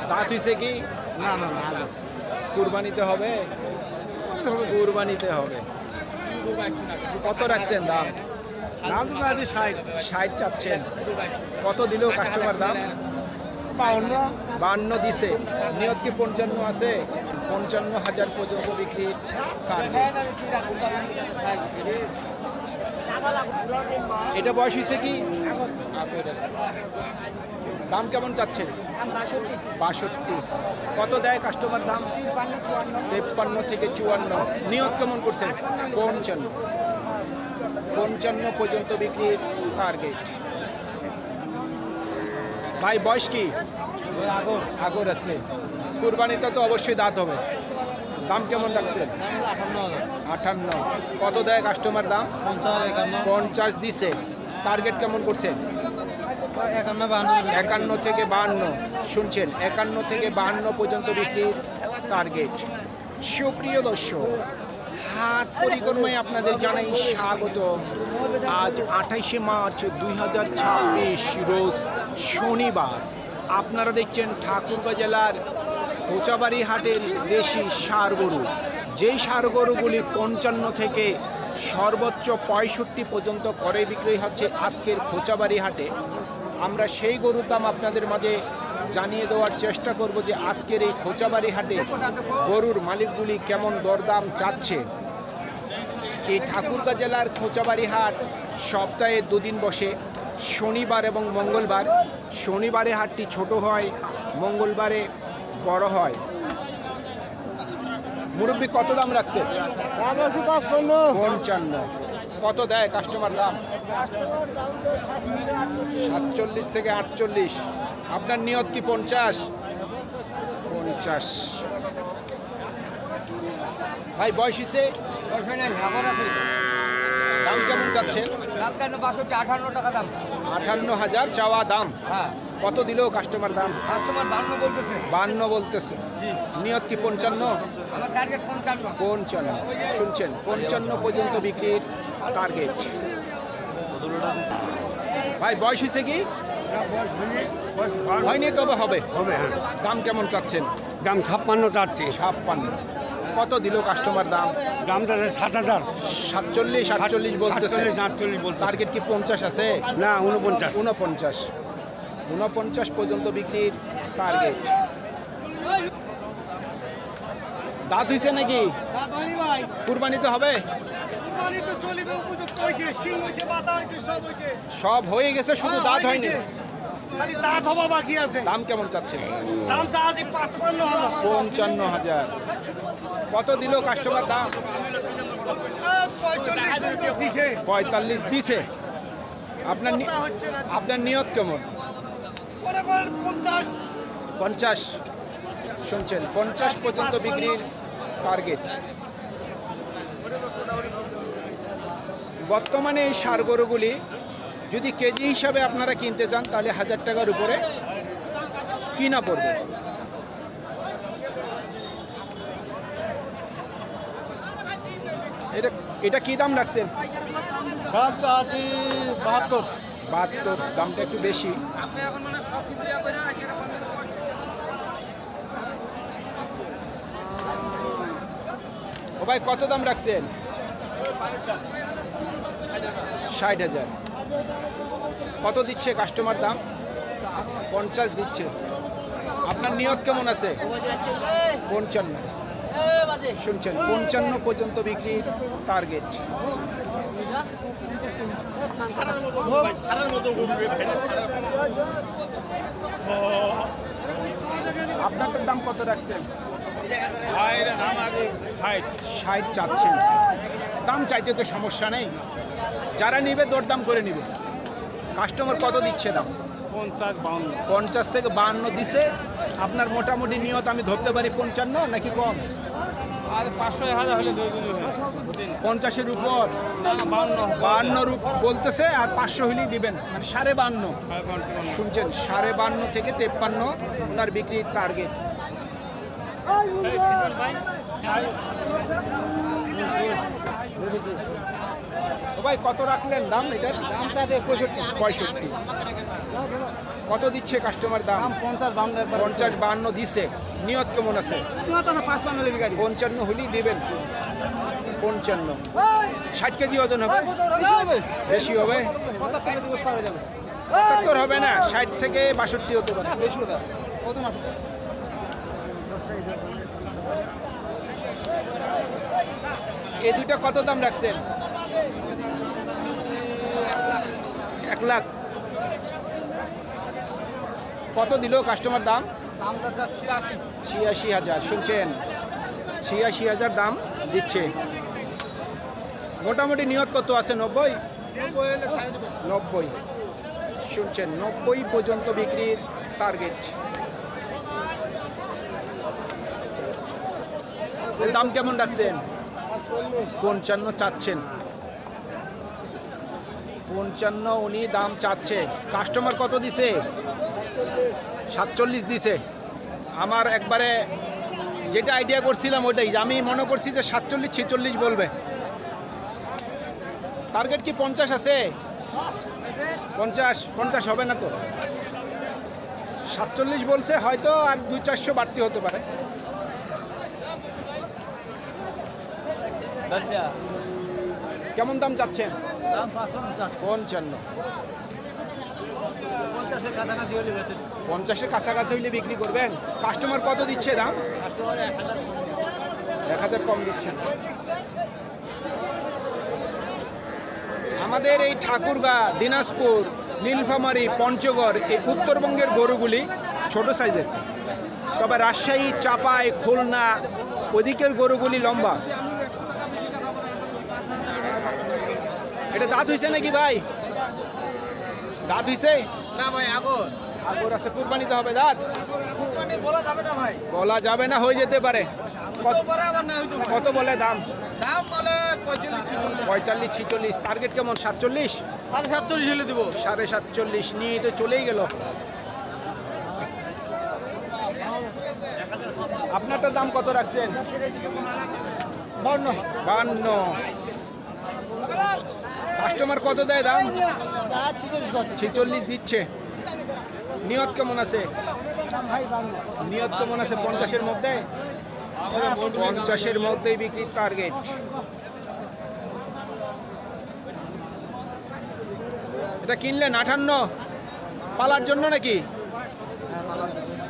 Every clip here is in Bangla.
দাঁত হইছে কি? না না না কুরবানিতে হবে, কুরবানিতে হবে। কত রাখছেন দাম? দাম তো আছে 60 60 চাচ্ছেন। কত দিল কাস্টমার দাম? 52 52 দিছে। নিয়ত কি 55 আছে? 55,000 পর্যন্ত বিক্রির টার্গেট। এটা বয়স হয়েছে কি? দাম কেমন চাচ্ছেন? 62। কত দেয় কাস্টমার দাম? 53 থেকে 54। নিয়ত কেমন করছেন? 55। 55 পর্যন্ত বিক্রির টার্গেট। ভাই বয়স কি? আগর আছে। কুরবানিতে তো অবশ্যই দাঁত হবে। দাম কেমন রাখছেন? 58। কত দেয় কাস্টমার দাম? 50 দিছে। টার্গেট কেমন করছেন? 51 থেকে 52। শুনছেন, 51 থেকে 52 পর্যন্ত বিক্রির টার্গেট। সুপ্রিয় দর্শক, হাট পরিক্রমায় আপনাদের জানাই স্বাগত। আজ 28শে মার্চ 2026 রোজ শনিবার। আপনারা দেখছেন ঠাকুরগাঁ জেলার কোচাবাড়ি হাটের দেশি ষাঁড় গরু। যেই ষাঁড় গরুগুলি 55 থেকে সর্বোচ্চ 65 পর্যন্ত করে বিক্রি হচ্ছে আজকের কোচাবাড়ি হাটে। আমরা সেই গরুর দাম আপনাদের মাঝে জানিয়ে দেওয়ার চেষ্টা করব যে আজকের এই কোচাবাড়ি হাটে গরুর মালিকগুলি কেমন দরদাম চাচ্ছে। এই ঠাকুরগাঁ জেলার কোচাবাড়ি হাট সপ্তাহে দুদিন বসে, শনিবার এবং মঙ্গলবার। শনিবারে হাটটি ছোট হয়, মঙ্গলবারে বড় হয়। মুরব্বী কত দাম রাখছে? 55। কত দেয় কাস্টমার দাম? 47 থেকে 48। আপনার নিয়ত কি 50? 50। ভাই বয়স হিসে দাম কেমন চাচ্ছেন? 58,000 চাওয়া দাম। কত দিল কাস্টমার দাম? 52 বলতেছে। নিয়ত কি 55? 55। শুনছেন, 55 পর্যন্ত বিক্রির টার্গেট। ভাই বয়স হয়েছে কি? হয়নি, তবে হবে। দাম কেমন চাচ্ছেন? দাম 56 চাচ্ছি। 56। কত দিল কাস্টমার দাম? দামটা 7000। 47, 48 বলতেছে। 48 বলতে। টার্গেট কি 50 আছে? না 49। 49 পর্যন্ত বিক্রির টার্গেট। দাঁত হইছে নাকি? কুরবানিতে হবে? সব হয়ে গেছে, শুধু দাঁত হয়নি। দাঁত হওয়া বাকি আছে। দাম কেমন চাচ্ছে? দাম তো আজ 55,000। 55,000। কত দিল কাস্টমার দাম? 45 দিছে। আপনার নিয়ত কেমন? 50। শুনছেন, 50 পর্যন্ত বিক্রির টার্গেট। বর্তমানে এই ষাঁড় গরুগুলি যদি কেজি হিসাবে আপনারা কিনতে চান তাহলে 1000 টাকার উপরে কিনা পড়বে। এটা কি দাম রাখছেন? দাম তো আছে 72। 72। দামটা একটু বেশি। ও ভাই কত দাম রাখছেন? 60,000। কত দিচ্ছে কাস্টমার দাম? 50 দিচ্ছে। আপনার নিয়ত কেমন আছে? 55। শুনছেন, 55 পর্যন্ত বিক্রির টার্গেট। আপনারটার দাম কত রাখছেন? 60 চাচ্ছেন। দাম চাইতে তো সমস্যা নেই, যারা নিবে দরদাম করে নিবে। কাস্টমার কত দিচ্ছে দাম? 50 থেকে 52 দিছে। আপনার মোটামুটি নিয়ত আমি ধরতে পারি 55 নাকি কম? আর 500-1000 হলে 50-এর উপর 52 বলতেছে, আর 500 হলেই দিবেন, মানে 52.5। শুনছেন, 52.5 থেকে 53 ওনার বিক্রির টার্গেট। ভাই কত রাখলেন দাম? এটার দামটা আছে 65। 65। কত দিচ্ছে কাস্টমার দাম? 50-52 দিছে। নিয়ত কেমন আছে? 55 হলেই দিবেন। 55 60 কেজি ওজন হবে? বেশি হবে? 75 হবে না, 60 থেকে 62 হতে পারে। এই দুইটা কত দাম রাখছেন? 1 লাখ। কত দিল কাস্টমার দাম? 86,000। শুনছেন, 86,000 দাম দিচ্ছে। মোটামুটি নিয়ত কত আছে? 90। শুনছেন, 90 পর্যন্ত বিক্রির টার্গেট। দাম কেমন রাখছেন? 55 চাচ্ছেন। 55 উনি দাম চাচ্ছে। কাস্টমার কত দিছে? 47 দিছে। আমার একবারে যেটা আইডিয়া করছিলাম ওটাই, আমি মনে করছি যে 47-46 বলবে। টার্গেট কি 50 আছে? 50 হবে না তো। 47 বলছে, হয়তো আর 200-400 বাড়তি হতে পারে। কেমন দাম চাচ্ছেন? 55। 50-এর কাছাকাছি হইলে বিক্রি করবেন। কাস্টমার কত দিচ্ছে দাম? 1000 কম দিচ্ছেন। আমাদের এই ঠাকুরগাঁ, দিনাজপুর, নীলফামারী, পঞ্চগড়, এই উত্তরবঙ্গের গরুগুলি ছোট সাইজের, তবে রাজশাহী, চাপাই, খুলনা ওদিকের গরুগুলি লম্বা। এটা দাঁত হইছে নাকি ভাই? দাঁত হইছে না ভাই, আগর আগর আছে। কুরবানিতে হবে দাঁত? বলা যাবে না ভাই, বলা যাবে না, হয়ে যেতে পারে। কত বলে দাম? দাম বলে 45-46। টার্গেট কেমন? 47? 47 হলে দিব। 47.5 নিয়ে তো চলেই গেল। আপনারটা দাম কত রাখছেন? 52। কাস্টমার কত দেয় দাম? 46 দিচ্ছে। নিয়ত কেমন আছে? নিয়ত কেমন আছে? 50-এর মধ্যে? 50-এর মধ্যেই বিক্রির টার্গেট। এটা কিনলেন 58 পালার জন্য নাকি?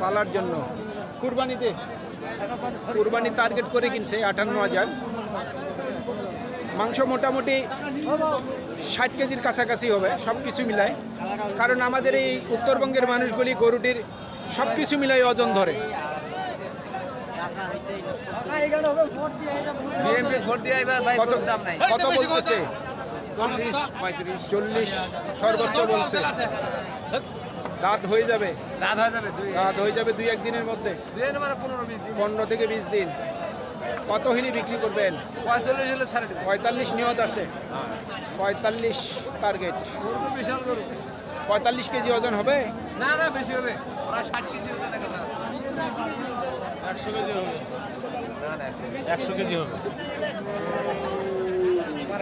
পালার জন্য। কুরবানিতে? কুরবানি টার্গেট করে কিনছে 58,000। মাংস মোটামুটি 60 কেজির কাছাকাছি হবে সব কিছু মিলায়, কারণ আমাদের এই উত্তরবঙ্গের মানুষগুলি গরুটির সব কিছু মিলাই ওজন ধরে। কত বলতেছে? 40 সর্বোচ্চ বলছে। দাঁত হয়ে যাবে? দাঁত হয়ে যাবে 2-1 দিনের মধ্যে। 15 থেকে 20 দিন। কত হলে বিক্রি করবেন? 45 নিয়ত আছে। 45 টার্গেট। 45 কেজি ওজন হবে? না বেশি হবে, 60 কেজি ওজন। 100 কেজি হবে। 100 কেজি হবে।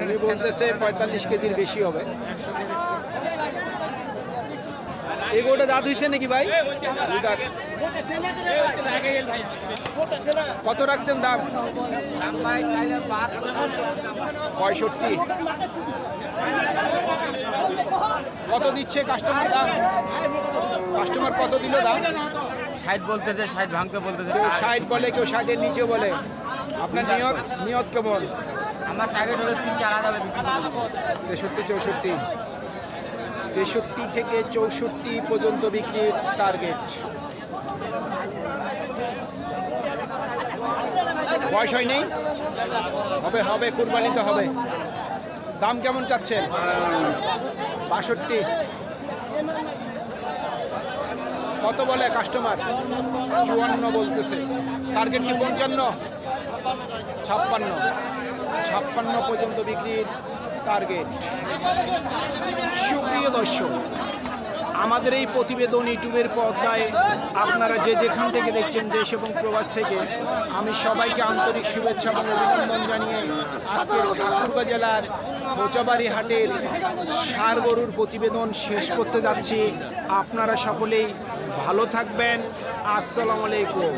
উনি বলতেছে 45 কেজির বেশি হবে। এই গরুটা দাঁত হইছে নাকি ভাই? দাঁত। কত রাখছেন দাম? 65। কত দিচ্ছে কাস্টমার দাম? কাস্টমার কত দিল দাম? 60 বলতেছে, 60 ভাঙতে বলতেছে। কেউ 60 বলে, কেউ 60-এর নিচে বলে। আপনার নিয়ত কেমন? আমার টার্গেট হলো 3-4 হাজার বিক্রি করব। 63-64। 63 থেকে 64 পর্যন্ত বিক্রির টার্গেট। বয়স হয় নেই? হবে কুরবানিতে হবে। দাম কেমন চাচ্ছেন? 62। কত বলে কাস্টমার? 54 বলতেছে। টার্গেট কি 55? 56 পর্যন্ত বিক্রির টার্গেট। সুপ্রিয় দর্শক, আমাদের এই প্রতিবেদন ইউটিউবের পর্দায় আপনারা যে যেখান থেকে দেখছেন, দেশ এবং প্রবাস থেকে, আমি সবাইকে আন্তরিক শুভেচ্ছা এবং অভিনন্দন জানিয়ে আজকের ঠাকুরগাঁ জেলার মোচাবাড়ি হাটের ষাঁড় গরুর প্রতিবেদন শেষ করতে যাচ্ছি। আপনারা সকলেই ভালো থাকবেন। আসসালামু আলাইকুম।